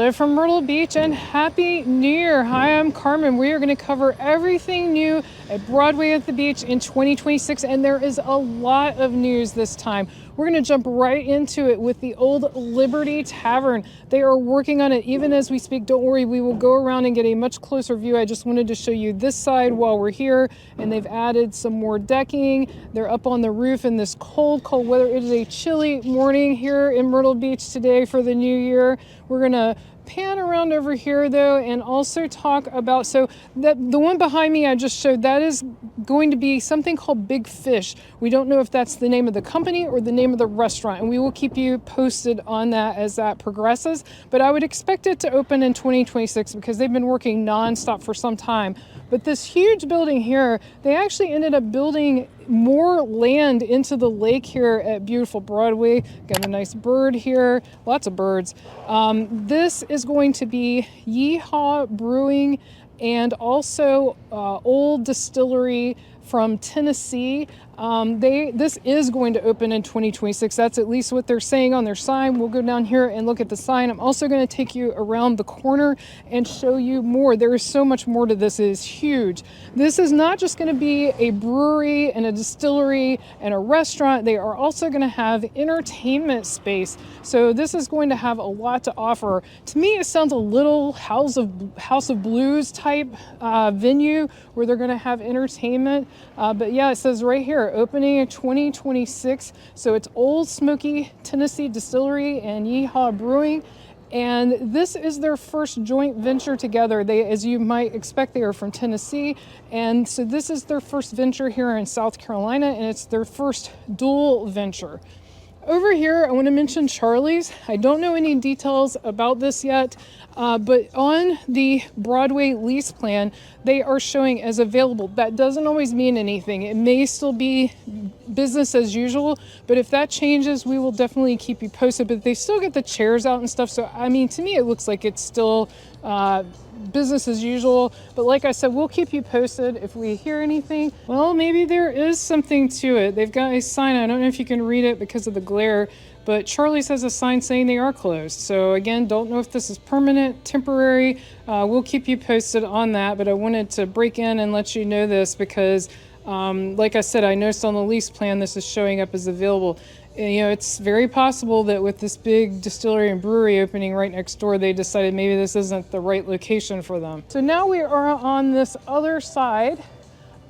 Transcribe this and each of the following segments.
Hello from Myrtle Beach and Happy New Year. Hi, I'm Carmen. We are going to cover everything new at Broadway at the beach in 2026, and there is a lot of news this time. We're going to jump right into it with the old Liberty Tavern. They are working on it even as we speak. Don't worry, we will go around and get a much closer view. I just wanted to show you this side while we're here, and they've added some more decking. They're up on the roof in this cold, cold weather. It is a chilly morning here in Myrtle Beach today for the new year. We're going to pan around over here though and also talk about, so that the one behind me I just showed, that is going to be something called Big Fish. We don't know if that's the name of the company or the name of the restaurant, and we will keep you posted on that as that progresses, but I would expect it to open in 2026 because they've been working non-stop for some time. But this huge building here, they actually ended up building more land into the lake here at beautiful Broadway. Got a nice bird here, lots of birds. This is going to be Yeehaw Brewing and also Old Distillery from Tennessee. This is going to open in 2026. That's at least what they're saying on their sign. We'll go down here and look at the sign. I'm also going to take you around the corner and show you more. There is so much more to this. It is huge. This is not just going to be a brewery and a distillery and a restaurant. They are also going to have entertainment space. So this is going to have a lot to offer. To me, it sounds a little House of Blues type venue where they're going to have entertainment. But yeah, it says right here, opening in 2026. So it's Old Smoky Tennessee Distillery and Yeehaw Brewing. And this is their first joint venture together. They, as you might expect, they are from Tennessee. And so this is their first venture here in South Carolina, and it's their first dual venture. Over here, I want to mention Charlie's. I don't know any details about this yet, but on the Broadway lease plan, they are showing as available. That doesn't always mean anything. It may still be business as usual, but if that changes, we will definitely keep you posted. But they still get the chairs out and stuff. So, I mean, to me, it looks like it's still business as usual. But like I said, we'll keep you posted if we hear anything. Well, maybe there is something to it. They've got a sign. I don't know if you can read it because of the glare, but Charlie's has a sign saying they are closed. So again, don't know if this is permanent, temporary. We'll keep you posted on that, but I wanted to break in and let you know this because like I said, I noticed on the lease plan this is showing up as available. You know, it's very possible that with this big distillery and brewery opening right next door, they decided maybe this isn't the right location for them. So now we are on this other side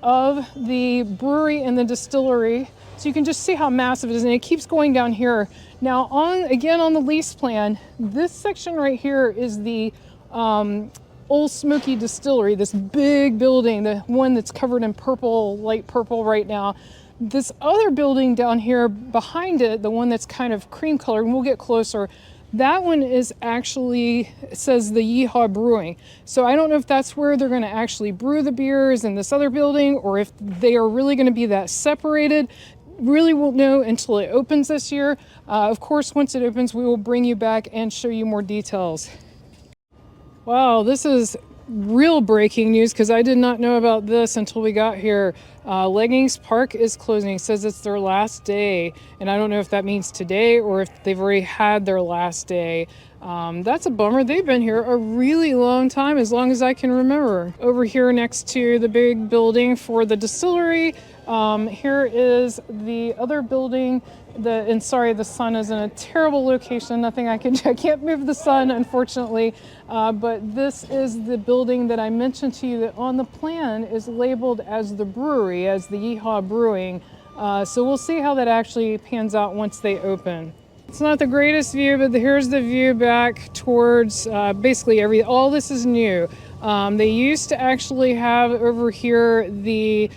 of the brewery and the distillery. So you can just see how massive it is, and it keeps going down here. Now on the lease plan, this section right here is the Old Smoky Distillery, this big building, the one that's covered in purple, light purple right now. This other building down here behind it, the one that's kind of cream colored, and we'll get closer, that one is actually, it says the Yeehaw Brewing. So I don't know if that's where they're going to actually brew the beers in this other building, or if they are really going to be that separated. Really won't know until it opens this year. Of course, once it opens, we will bring you back and show you more details. Wow, this is real breaking news because I did not know about this until we got here. Leggings Park is closing. It says it's their last day, and I don't know if that means today or if they've already had their last day. That's a bummer. They've been here a really long time, as long as I can remember. Over here next to the big building for the distillery, here is the other building. The sun is in a terrible location. Nothing I can't move the sun, unfortunately. But this is the building that I mentioned to you that on the plan is labeled as the brewery, as the Yeehaw Brewing. So we'll see how that actually pans out once they open. It's not the greatest view, but here's the view back towards basically all this is new. They used to actually have over here the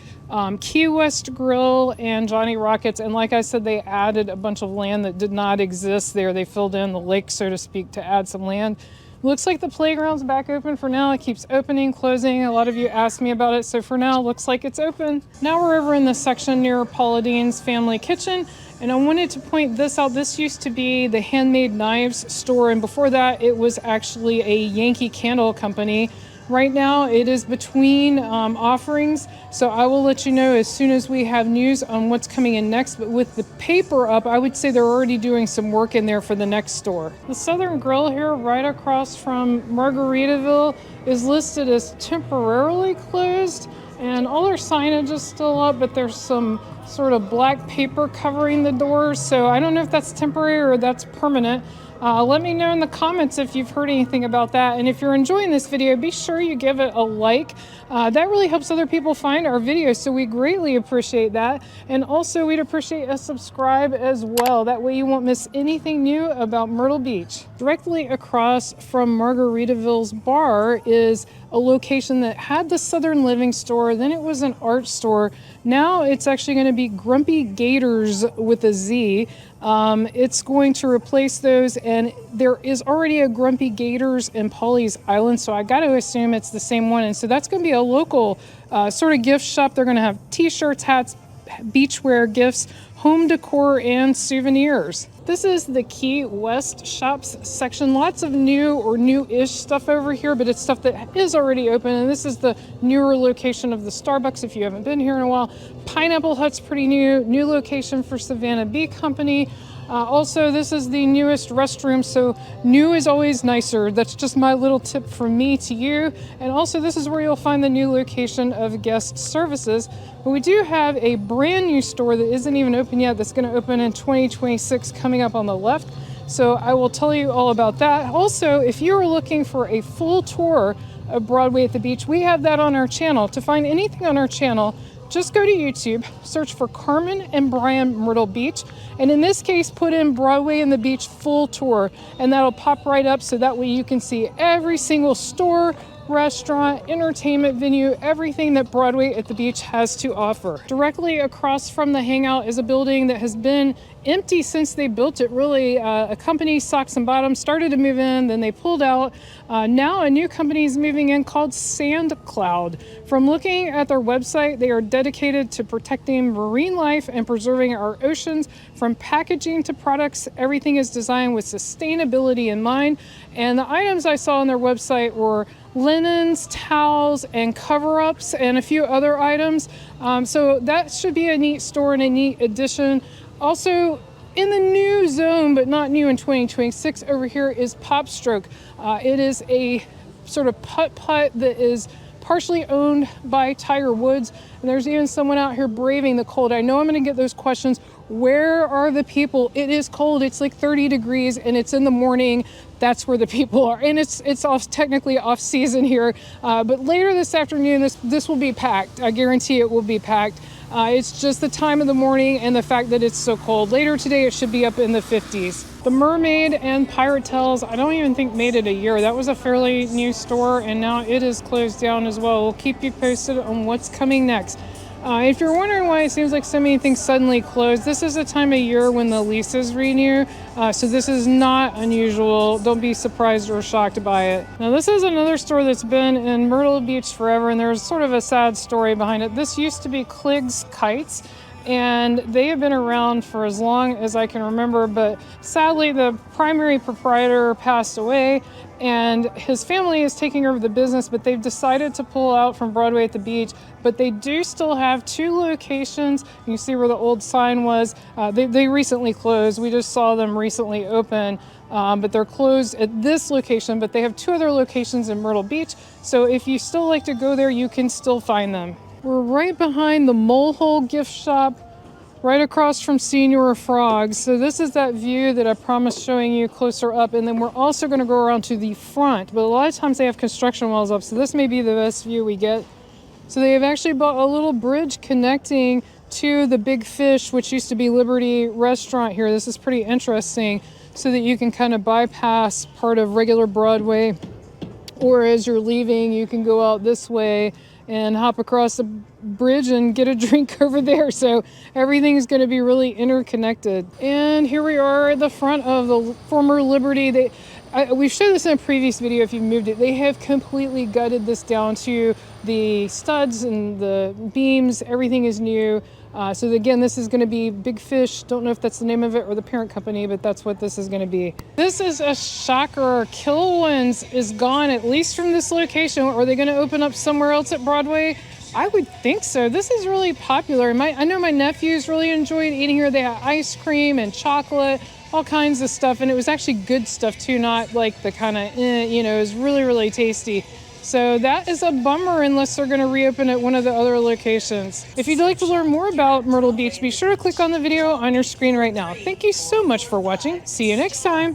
Key West Grill and Johnny Rockets, and like I said, they added a bunch of land that did not exist there. They filled in the lake, so to speak, to add some land. Looks like the playground's back open for now. It keeps opening, closing. A lot of you asked me about it, so for now, looks like it's open. Now we're over in the section near Paula Dean's Family Kitchen, and I wanted to point this out. This used to be the Handmade Knives store, and before that, it was actually a Yankee Candle company. Right now it is between offerings, so I will let you know as soon as we have news on what's coming in next. But with the paper up, I would say they're already doing some work in there for the next store. The Southern Grill here right across from Margaritaville is listed as temporarily closed, and all their signage is still up, but there's some sort of black paper covering the doors, so I don't know if that's temporary or that's permanent. Let me know in the comments if you've heard anything about that. And if you're enjoying this video, be sure you give it a like. That really helps other people find our videos, so we greatly appreciate that. And also, we'd appreciate a subscribe as well. That way you won't miss anything new about Myrtle Beach. Directly across from Margaritaville's bar is a location that had the Southern Living store, then it was an art store. Now it's actually going to be Grumpy Gators with a Z. It's going to replace those, and there is already a Grumpy Gators in Pawleys Island, so I got to assume it's the same one. And so that's going to be a local sort of gift shop. They're going to have t-shirts, hats, beachwear, gifts, home decor, and souvenirs. This is the Key West shops section. Lots of new or new-ish stuff over here, but it's stuff that is already open. And this is the newer location of the Starbucks if you haven't been here in a while. Pineapple Hut's pretty new location for Savannah Bee Company. Also, this is the newest restroom, so new is always nicer. That's just my little tip from me to you. And also, this is where you'll find the new location of guest services. But we do have a brand new store that isn't even open yet that's going to open in 2026 coming up on the left. So I will tell you all about that. Also, if you are looking for a full tour of Broadway at the Beach, we have that on our channel. To find anything on our channel, just go to YouTube, search for Carmen and Brian Myrtle Beach, and in this case, put in Broadway and the Beach full tour, and that'll pop right up so that way you can see every single store, restaurant, entertainment venue, everything that Broadway at the Beach has to offer. Directly across from the Hangout is a building that has been empty since they built it, really. A company, Socks and Bottoms, started to move in, then they pulled out. Now a new company is moving in called Sand Cloud. From looking at their website, they are dedicated to protecting marine life and preserving our oceans. From packaging to products, everything is designed with sustainability in mind. And the items I saw on their website were linens, towels, and cover-ups, and a few other items. So that should be a neat store and a neat addition. Also, in the new zone, but not new in 2026, over here is PopStroke. It is a sort of putt that is partially owned by Tiger Woods, and there's even someone out here braving the cold. I know I'm going to get those questions. Where are the people? It is cold. It's like 30 degrees, and it's in the morning. That's where the people are, and it's technically off season here. But later this afternoon, this will be packed. I guarantee it will be packed. It's just the time of the morning and the fact that it's so cold. Later today, it should be up in the 50s. The Mermaid and Pirate Tales, I don't even think made it a year. That was a fairly new store, and now it is closed down as well. We'll keep you posted on what's coming next. If you're wondering why it seems like so many things suddenly close, this is the time of year when the leases renew, so this is not unusual. Don't be surprised or shocked by it. Now, this is another store that's been in Myrtle Beach forever, and there's sort of a sad story behind it. This used to be Cliggs Kites, and they have been around for as long as I can remember, but sadly the primary proprietor passed away, and his family is taking over the business, but they've decided to pull out from Broadway at the Beach. But they do still have two locations. You see where the old sign was. They recently closed. We just saw them recently open, but they're closed at this location, but they have two other locations in Myrtle Beach. So if you still like to go there, you can still find them. We're right behind the Molehole gift shop, right across from Senior Frogs. So this is that view that I promised showing you closer up, and then we're also going to go around to the front, but a lot of times they have construction walls up, so this may be the best view we get. So they have actually bought a little bridge connecting to the Big Fish, which used to be Liberty restaurant here. This is pretty interesting, so that you can kind of bypass part of regular Broadway, or as you're leaving, you can go out this way and hop across the bridge and get a drink over there. So everything is going to be really interconnected. And here we are at the front of the former Liberty. we've showed this in a previous video if you've moved it. They have completely gutted this down to the studs and the beams. Everything is new. So again, this is going to be Big Fish. Don't know if that's the name of it or the parent company, but that's what this is going to be. This is a shocker. Killowens is gone, at least from this location. Are they going to open up somewhere else at Broadway? I would think so. This is really popular. I know my nephews really enjoyed eating here. They had ice cream and chocolate, all kinds of stuff. And it was actually good stuff too, not like the kind of, it was really, really tasty. So that is a bummer unless they're going to reopen at one of the other locations. If you'd like to learn more about Myrtle Beach, be sure to click on the video on your screen right now. Thank you so much for watching. See you next time.